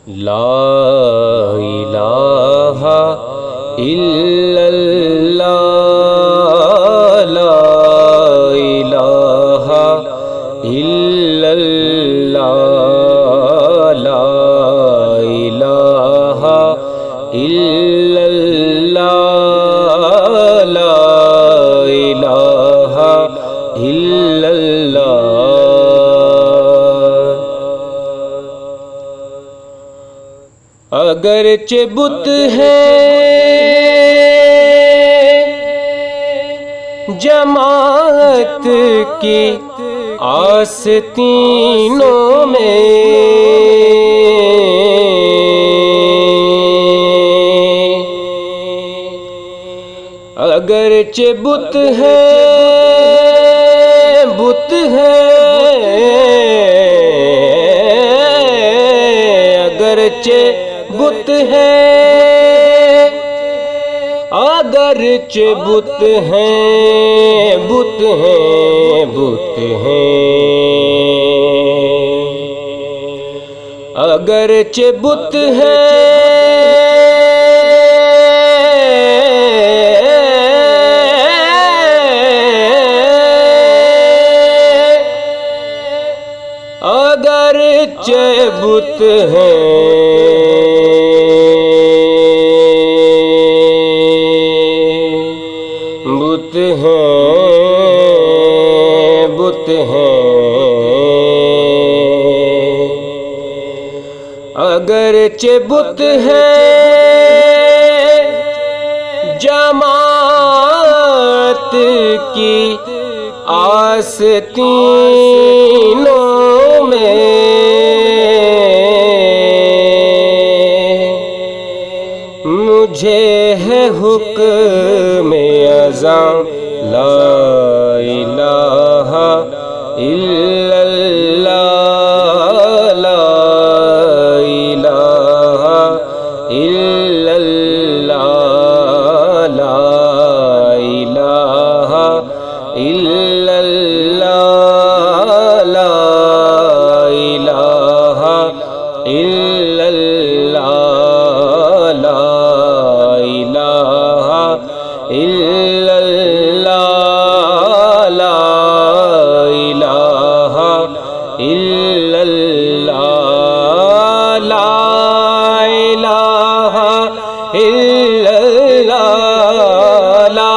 ला इलाहा इल्लल्लाह, ला इलाहा इल्लल्लाह, ला इलाहा इल्लल्लाह, ला इलाहा इल्लल्लाह। अगरचे बुत है जमात की आस्तीनों में, अगरचे बुत है अगरचे बुत है, अगरचे बुत हैं, बुत हैं, बुत हैं, अगरचे बुत हैं, अगरचे बुत हैं, बुत हैं, बुत हैं, अगरचे बुत हैं जमात की आस्तीनों में, मुझे है हुक्म अज़ां ला इलाहा इल्लल्लाह, ला इलाहा इल्लल्लाह, ला इलाहा इल्लल्लाह, ला इलाहा इल्लल्लाह, ला इलाहा इल्लल्लाह, ला इलाहा इल्लल्लाह, ला इलाहा इल्लल्लाह, ला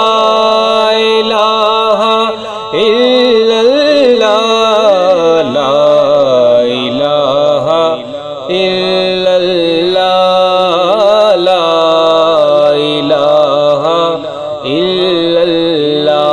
इलाहा इल्लल्लाह, ला इलाहा इल्लल्लाह, ला इलाहा इल्लल्लाह।